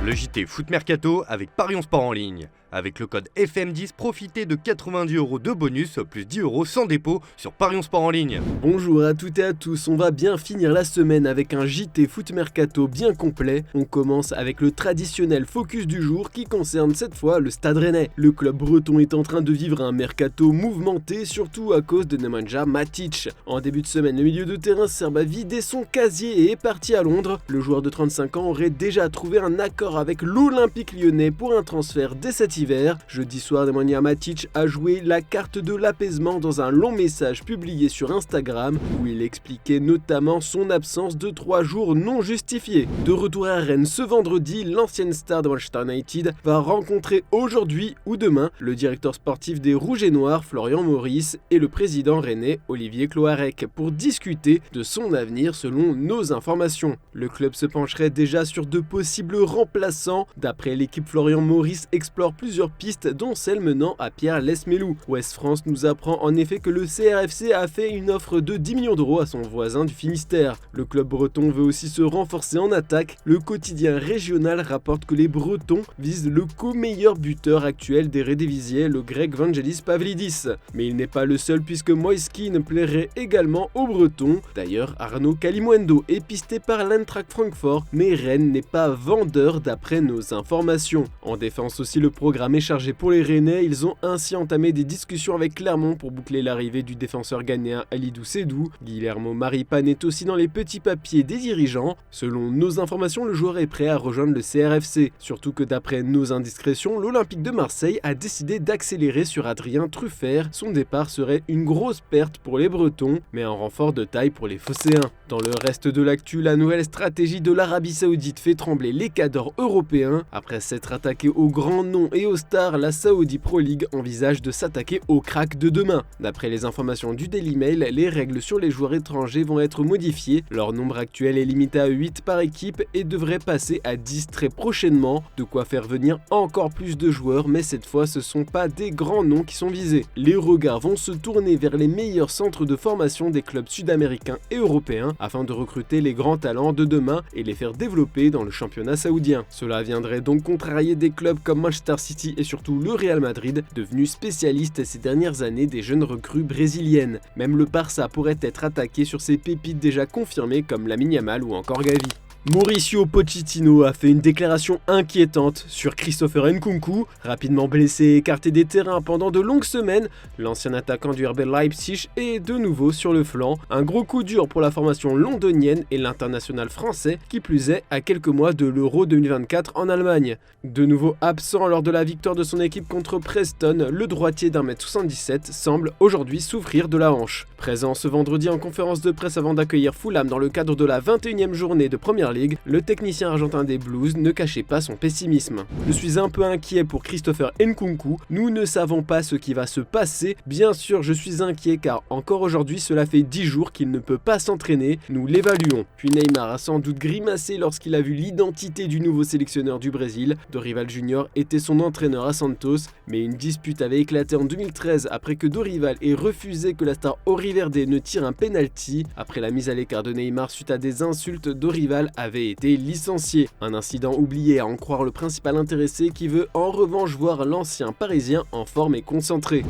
Le JT Foot Mercato avec Parions Sport en ligne. Avec le code FM10, profitez de 90€ de bonus plus 10€ sans dépôt sur Parions Sport en ligne. Bonjour à toutes et à tous, on va bien finir la semaine avec un JT Foot Mercato bien complet. On commence avec le traditionnel focus du jour qui concerne cette fois le Stade Rennais. Le club breton est en train de vivre un mercato mouvementé, surtout à cause de Nemanja Matic. En début de semaine, le milieu de terrain serbe a vidé son casier et est parti à Londres. Le joueur de 35 ans aurait déjà trouvé un accord avec l'Olympique Lyonnais pour un transfert dès cet hiver. Jeudi soir, Nemanja Matic a joué la carte de l'apaisement dans un long message publié sur Instagram où il expliquait notamment son absence de 3 jours non justifiés. De retour à Rennes ce vendredi, l'ancienne star de Manchester United va rencontrer aujourd'hui ou demain le directeur sportif des Rouges et Noirs, Florian Maurice, et le président rennais, Olivier Cloarec, pour discuter de son avenir selon nos informations. Le club se pencherait déjà sur de possibles remplaçants. D'après l'équipe, Florian Maurice explore plusieurs pistes, dont celle menant à Pierre Lesmelou. Ouest France nous apprend en effet que le CRFC a fait une offre de 10 millions d'euros à son voisin du Finistère. Le club breton veut aussi se renforcer en attaque. Le quotidien régional rapporte que les Bretons visent le co-meilleur buteur actuel des Eredivisie, le grec Vangelis Pavlidis. Mais il n'est pas le seul puisque Moiskin plairait également aux Bretons. D'ailleurs, Arnaud Kalimuendo est pisté par l'Eintracht Francfort, mais Rennes n'est pas vendeur d'après nos informations. En défense aussi, le programme est chargé pour les Rennais. Ils ont ainsi entamé des discussions avec Clermont pour boucler l'arrivée du défenseur ghanéen Alidou Sédou. Guillermo Maripane est aussi dans les petits papiers des dirigeants. Selon nos informations, le joueur est prêt à rejoindre le CRFC. Surtout que d'après nos indiscrétions, l'Olympique de Marseille a décidé d'accélérer sur Adrien Truffert. Son départ serait une grosse perte pour les Bretons, mais un renfort de taille pour les Phocéens. Dans le reste de l'actu, la nouvelle stratégie de l'Arabie Saoudite fait trembler les cadors européens. Après s'être attaqué aux grands noms et aux stars, la Saudi Pro League envisage de s'attaquer aux cracks de demain. D'après les informations du Daily Mail, les règles sur les joueurs étrangers vont être modifiées. Leur nombre actuel est limité à 8 par équipe et devrait passer à 10 très prochainement. De quoi faire venir encore plus de joueurs, mais cette fois ce sont pas des grands noms qui sont visés. Les regards vont se tourner vers les meilleurs centres de formation des clubs sud-américains et européens afin de recruter les grands talents de demain et les faire développer dans le championnat saoudien. Cela viendrait donc contrarier des clubs comme Manchester City et surtout le Real Madrid, devenus spécialistes ces dernières années des jeunes recrues brésiliennes. Même le Barça pourrait être attaqué sur ses pépites déjà confirmées comme Lamine Yamal ou encore Gavi. Mauricio Pochettino a fait une déclaration inquiétante sur Christopher Nkunku. Rapidement blessé et écarté des terrains pendant de longues semaines, l'ancien attaquant du RB Leipzig est de nouveau sur le flanc. Un gros coup dur pour la formation londonienne et l'international français, qui plus est à quelques mois de l'Euro 2024 en Allemagne. De nouveau absent lors de la victoire de son équipe contre Preston, le droitier d'1m77 semble aujourd'hui souffrir de la hanche. Présent ce vendredi en conférence de presse avant d'accueillir Fulham dans le cadre de la 21e journée de Première Ligue, le technicien argentin des Blues ne cachait pas son pessimisme. Je suis un peu inquiet pour Christopher Nkunku, nous ne savons pas ce qui va se passer. Bien sûr, je suis inquiet car encore aujourd'hui, cela fait 10 jours qu'il ne peut pas s'entraîner, nous l'évaluons. Puis Neymar a sans doute grimacé lorsqu'il a vu l'identité du nouveau sélectionneur du Brésil. Dorival Junior était son entraîneur à Santos, mais une dispute avait éclaté en 2013 après que Dorival ait refusé que la star Auriverde ne tire un penalty. Après la mise à l'écart de Neymar suite à des insultes, Dorival avait été licencié. Un incident oublié à en croire le principal intéressé qui veut en revanche voir l'ancien parisien en forme et concentré.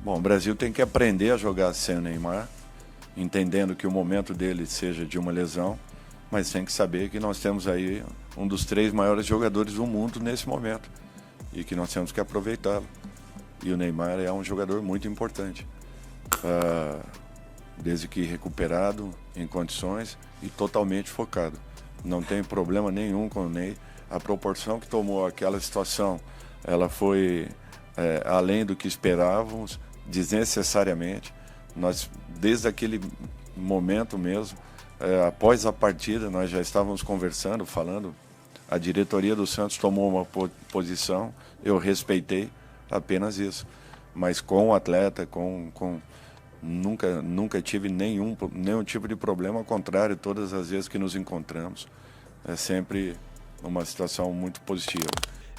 Bom, o Brasil tem que aprender a jogar sem o Neymar, entendendo que o momento dele seja de uma lesão, mas tem que saber que nós temos aí dos 3 maiores jogadores do mundo nesse momento e que nós temos que aproveitá-lo. E o Neymar é jogador muito importante, desde que recuperado, em condições e totalmente focado. Não tem problema nenhum com o Ney. A proporção que tomou aquela situação, ela foi além do que esperávamos, desnecessariamente. Nós, desde aquele momento mesmo, após a partida, nós já estávamos conversando, falando. A diretoria do Santos tomou uma posição, eu respeitei, apenas isso. Mas com o atleta, nunca tive nenhum tipo de problema, ao contrário, todas as vezes que nos encontramos, é sempre uma situação muito positiva.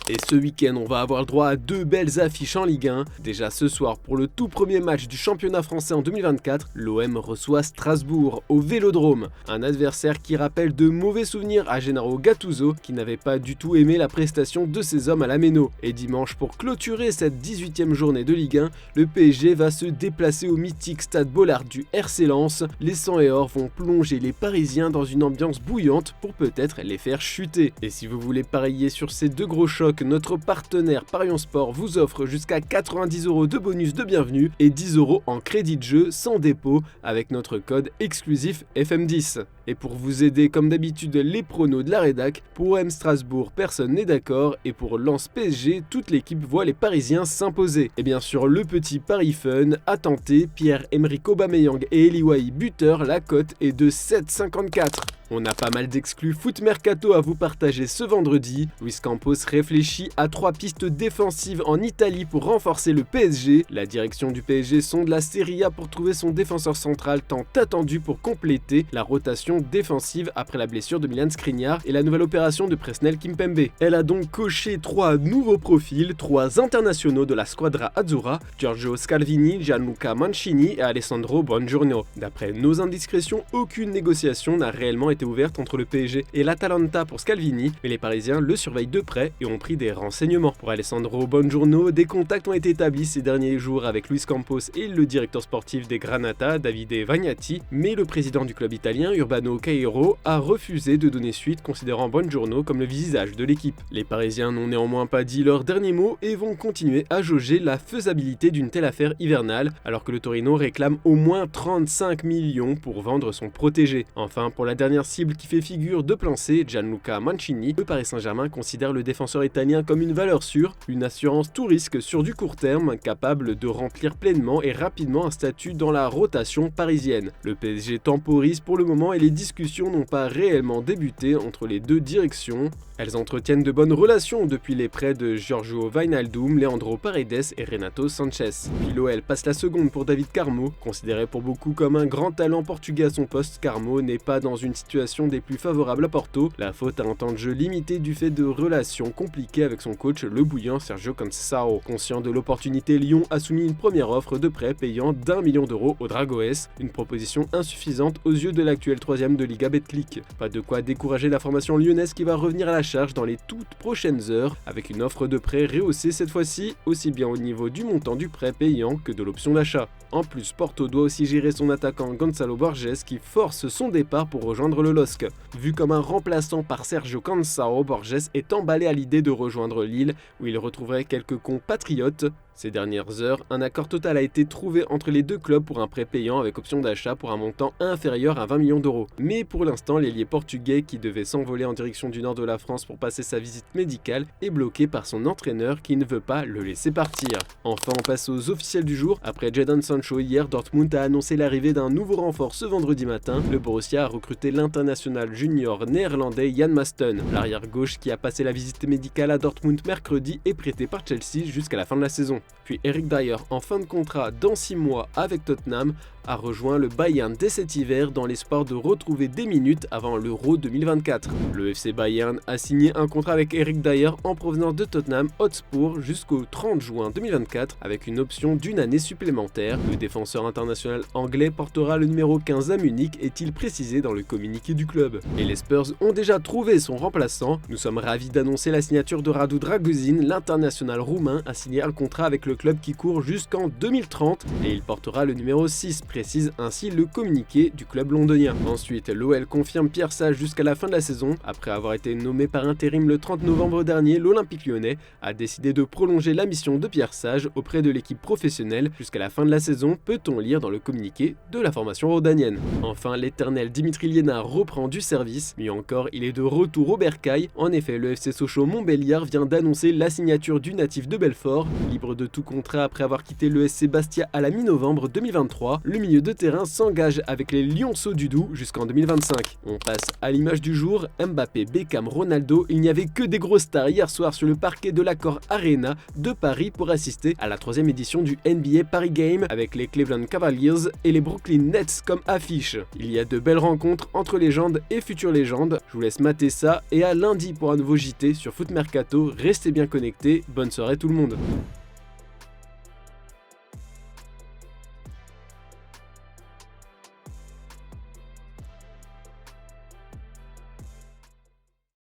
Et ce week-end, on va avoir le droit à 2 belles affiches en Ligue 1. Déjà ce soir, pour le tout premier match du championnat français en 2024, l'OM reçoit Strasbourg au Vélodrome. Un adversaire qui rappelle de mauvais souvenirs à Gennaro Gattuso, qui n'avait pas du tout aimé la prestation de ses hommes à la Méno. Et dimanche, pour clôturer cette 18e journée de Ligue 1, le PSG va se déplacer au mythique stade Bollaert du RC Lens. Les 100 et or vont plonger les Parisiens dans une ambiance bouillante pour peut-être les faire chuter. Et si vous voulez parier sur ces deux gros chocs, notre partenaire Parions Sport vous offre jusqu'à 90 € de bonus de bienvenue et 10 € en crédit de jeu sans dépôt avec notre code exclusif FM10. Et pour vous aider comme d'habitude les pronos de la rédac, pour OM Strasbourg personne n'est d'accord et pour Lens PSG toute l'équipe voit les Parisiens s'imposer. Et bien sûr le petit pari fun à tenter, Pierre-Emerick Aubameyang et Eli Wahi buteur, la cote est de 7,54. On a pas mal d'exclus foot mercato à vous partager ce vendredi. Luis Campos réfléchit à 3 pistes défensives en Italie pour renforcer le PSG. La direction du PSG sonde la Serie A pour trouver son défenseur central tant attendu pour compléter la rotation défensive après la blessure de Milan Skriniar et la nouvelle opération de Presnel Kimpembe. Elle a donc coché 3 nouveaux profils, 3 internationaux de la squadra Azzurra, Giorgio Scalvini, Gianluca Mancini et Alessandro Buongiorno. D'après nos indiscrétions, aucune négociation n'a réellement été ouverte entre le PSG et l'Atalanta pour Scalvini, mais les Parisiens le surveillent de près et ont pris des renseignements. Pour Alessandro Buongiorno, des contacts ont été établis ces derniers jours avec Luis Campos et le directeur sportif des Granata, Davide Vagnati, mais le président du club italien, Urbano Cairo, a refusé de donner suite, considérant Buongiorno comme le visage de l'équipe. Les Parisiens n'ont néanmoins pas dit leur dernier mot et vont continuer à jauger la faisabilité d'une telle affaire hivernale, alors que le Torino réclame au moins 35 millions pour vendre son protégé. Enfin, pour la dernière cible qui fait figure de plan C, Gianluca Mancini, le Paris Saint-Germain considère le défenseur italien comme une valeur sûre, une assurance tout risque sur du court terme, capable de remplir pleinement et rapidement un statut dans la rotation parisienne. Le PSG temporise pour le moment et les discussions n'ont pas réellement débuté entre les deux directions. Elles entretiennent de bonnes relations depuis les prêts de Giorgio Wijnaldum, Leandro Paredes et Renato Sanchez. Puis l'OL passe la seconde pour David Carmo, considéré pour beaucoup comme un grand talent portugais à son poste. Carmo n'est pas dans une situation des plus favorables à Porto, la faute à un temps de jeu limité du fait de relations compliquées avec son coach le bouillant Sergio Conceição. Conscient de l'opportunité, Lyon a soumis une première offre de prêt payant d'1 million d'euros au Dragoès, une proposition insuffisante aux yeux de l'actuel 3e de Liga Betclic. Pas de quoi décourager la formation lyonnaise qui va revenir à la charge dans les toutes prochaines heures avec une offre de prêt rehaussée cette fois-ci, aussi bien au niveau du montant du prêt payant que de l'option d'achat. En plus, Porto doit aussi gérer son attaquant Gonçalo Borges qui force son départ pour rejoindre le LOSC. Vu comme un remplaçant par Sergio Conceição, Borges est emballé à l'idée de rejoindre Lille où il retrouverait quelques compatriotes. Ces dernières heures, un accord total a été trouvé entre les deux clubs pour un prêt payant avec option d'achat pour un montant inférieur à 20 millions d'euros. Mais pour l'instant, l'ailier portugais qui devait s'envoler en direction du nord de la France pour passer sa visite médicale est bloqué par son entraîneur qui ne veut pas le laisser partir. Enfin, on passe aux officiels du jour. Après Jadon Sancho hier, Dortmund a annoncé l'arrivée d'un nouveau renfort ce vendredi matin. Le Borussia a recruté l'international junior néerlandais Jan Masten. L'arrière gauche qui a passé la visite médicale à Dortmund mercredi est prêté par Chelsea jusqu'à la fin de la saison. Puis Eric Dyer, en fin de contrat dans 6 mois avec Tottenham, a rejoint le Bayern dès cet hiver dans l'espoir de retrouver des minutes avant l'Euro 2024. Le FC Bayern a signé un contrat avec Eric Dyer en provenance de Tottenham Hotspur jusqu'au 30 juin 2024 avec une option d'1 année supplémentaire. Le défenseur international anglais portera le numéro 15 à Munich, est-il précisé dans le communiqué du club. Et les Spurs ont déjà trouvé son remplaçant. Nous sommes ravis d'annoncer la signature de Radu Dragusin, l'international roumain a signé un contrat avec le club qui court jusqu'en 2030 et il portera le numéro 6, précise ainsi le communiqué du club londonien. Ensuite, l'OL confirme Pierre Sage jusqu'à la fin de la saison. Après avoir été nommé par intérim le 30 novembre dernier, l'Olympique lyonnais a décidé de prolonger la mission de Pierre Sage auprès de l'équipe professionnelle jusqu'à la fin de la saison, peut-on lire dans le communiqué de la formation rodanienne. Enfin, l'éternel Dimitri Liénard reprend du service, mieux encore, il est de retour au bercail. En effet, le FC Sochaux-Montbéliard vient d'annoncer la signature du natif de Belfort, libre de tout contrat après avoir quitté le SC Bastia à la mi-novembre 2023. Le milieux de terrain s'engage avec les Lionceaux du Doubs jusqu'en 2025. On passe à l'image du jour, Mbappé, Beckham, Ronaldo, il n'y avait que des grosses stars hier soir sur le parquet de l'Accor Arena de Paris pour assister à la 3e édition du NBA Paris Game avec les Cleveland Cavaliers et les Brooklyn Nets comme affiche. Il y a de belles rencontres entre légendes et futures légendes. Je vous laisse mater ça et à lundi pour un nouveau JT sur Foot Mercato. Restez bien connectés. Bonne soirée tout le monde.